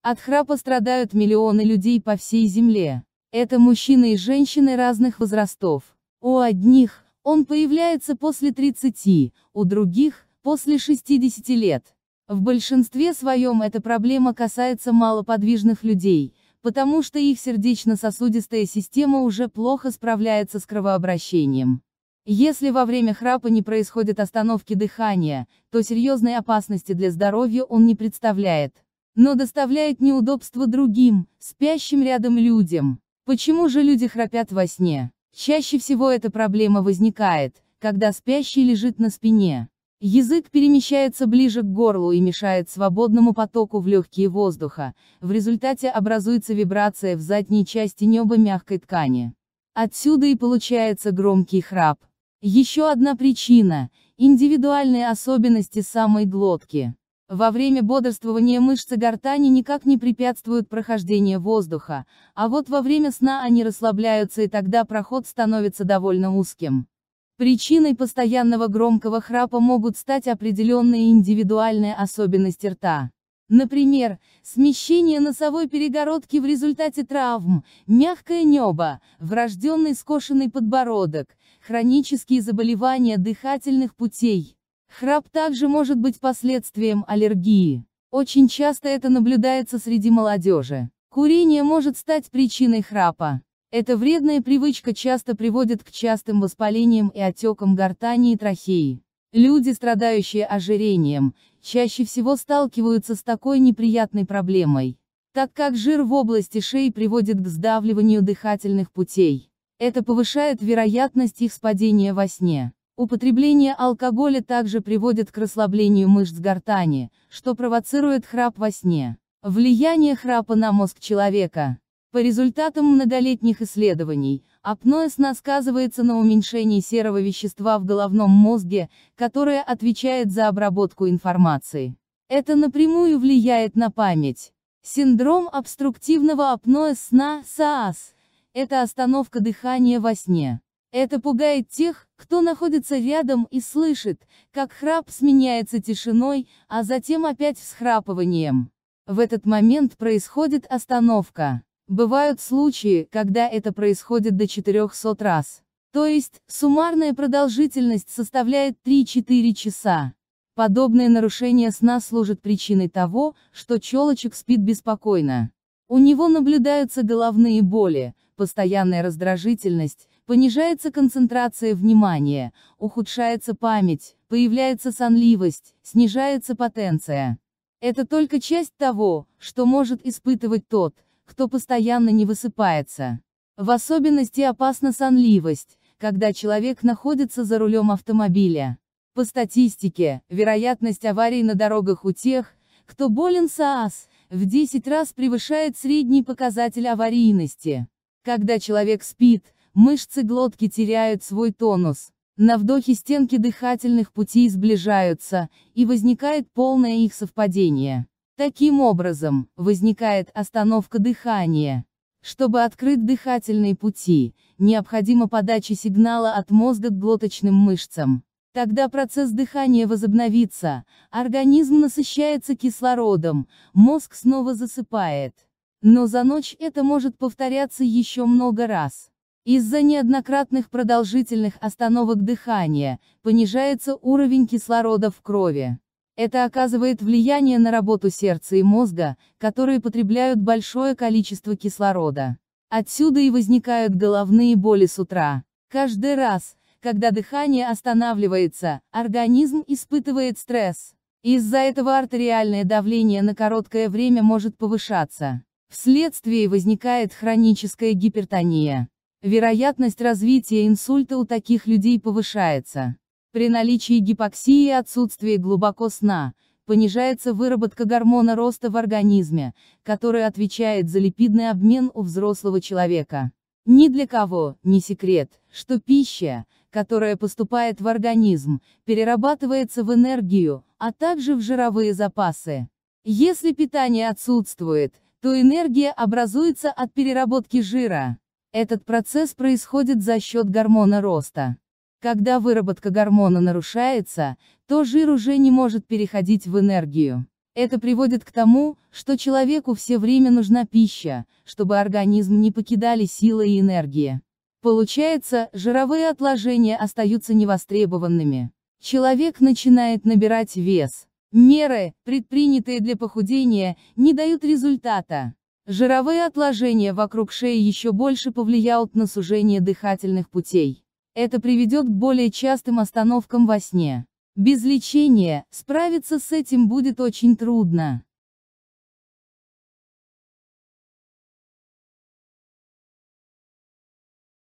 От храпа страдают миллионы людей по всей Земле. Это мужчины и женщины разных возрастов. У одних он появляется после 30, у других – после 60 лет. В большинстве своем эта проблема касается малоподвижных людей, потому что их сердечно-сосудистая система уже плохо справляется с кровообращением. Если во время храпа не происходит остановки дыхания, то серьезной опасности для здоровья он не представляет, но доставляет неудобства другим, спящим рядом людям. Почему же люди храпят во сне? Чаще всего эта проблема возникает, когда спящий лежит на спине. Язык перемещается ближе к горлу и мешает свободному потоку в легкие воздуха, в результате образуется вибрация в задней части неба мягкой ткани. Отсюда и получается громкий храп. Еще одна причина – индивидуальные особенности самой глотки. Во время бодрствования мышцы гортани никак не препятствуют прохождению воздуха, а вот во время сна они расслабляются, и тогда проход становится довольно узким. Причиной постоянного громкого храпа могут стать определенные индивидуальные особенности рта. Например, смещение носовой перегородки в результате травм, мягкое небо, врожденный скошенный подбородок, хронические заболевания дыхательных путей. Храп также может быть последствием аллергии. Очень часто это наблюдается среди молодежи. Курение может стать причиной храпа. Эта вредная привычка часто приводит к частым воспалениям и отекам гортани и трахеи. Люди, страдающие ожирением, чаще всего сталкиваются с такой неприятной проблемой, так как жир в области шеи приводит к сдавливанию дыхательных путей. Это повышает вероятность их спадения во сне. Употребление алкоголя также приводит к расслаблению мышц гортани, что провоцирует храп во сне. Влияние храпа на мозг человека. По результатам многолетних исследований, апноэ сна сказывается на уменьшении серого вещества в головном мозге, которое отвечает за обработку информации. Это напрямую влияет на память. Синдром обструктивного апноэ сна (СААС) – это остановка дыхания во сне. Это пугает тех, кто находится рядом и слышит, как храп сменяется тишиной, а затем опять всхрапыванием. В этот момент происходит остановка. Бывают случаи, когда это происходит до 400 раз. То есть, суммарная продолжительность составляет 3-4 часа. Подобное нарушение сна служит причиной того, что человек спит беспокойно. У него наблюдаются головные боли, постоянная раздражительность, понижается концентрация внимания, ухудшается память, появляется сонливость, снижается потенция. Это только часть того, что может испытывать тот, кто постоянно не высыпается. В особенности опасна сонливость, когда человек находится за рулем автомобиля. По статистике, вероятность аварий на дорогах у тех, кто болен СААС, в 10 раз превышает средний показатель аварийности. Когда человек спит, мышцы глотки теряют свой тонус. На вдохе стенки дыхательных путей сближаются, и возникает полное их совпадение. Таким образом, возникает остановка дыхания. Чтобы открыть дыхательные пути, необходима подача сигнала от мозга к глоточным мышцам. Тогда процесс дыхания возобновится, организм насыщается кислородом, мозг снова засыпает. Но за ночь это может повторяться еще много раз. Из-за неоднократных продолжительных остановок дыхания, понижается уровень кислорода в крови. Это оказывает влияние на работу сердца и мозга, которые потребляют большое количество кислорода. Отсюда и возникают головные боли с утра. Каждый раз, когда дыхание останавливается, организм испытывает стресс. Из-за этого артериальное давление на короткое время может повышаться. Вследствие возникает хроническая гипертония. Вероятность развития инсульта у таких людей повышается. При наличии гипоксии и отсутствии глубоко сна, понижается выработка гормона роста в организме, который отвечает за липидный обмен у взрослого человека. Ни для кого не секрет, что пища, которая поступает в организм, перерабатывается в энергию, а также в жировые запасы. Если питание отсутствует, то энергия образуется от переработки жира. Этот процесс происходит за счет гормона роста. Когда выработка гормона нарушается, то жир уже не может переходить в энергию. Это приводит к тому, что человеку все время нужна пища, чтобы организм не покидали сила и энергия. Получается, жировые отложения остаются невостребованными. Человек начинает набирать вес. Меры, предпринятые для похудения, не дают результата. Жировые отложения вокруг шеи еще больше повлияют на сужение дыхательных путей. Это приведет к более частым остановкам во сне. Без лечения справиться с этим будет очень трудно.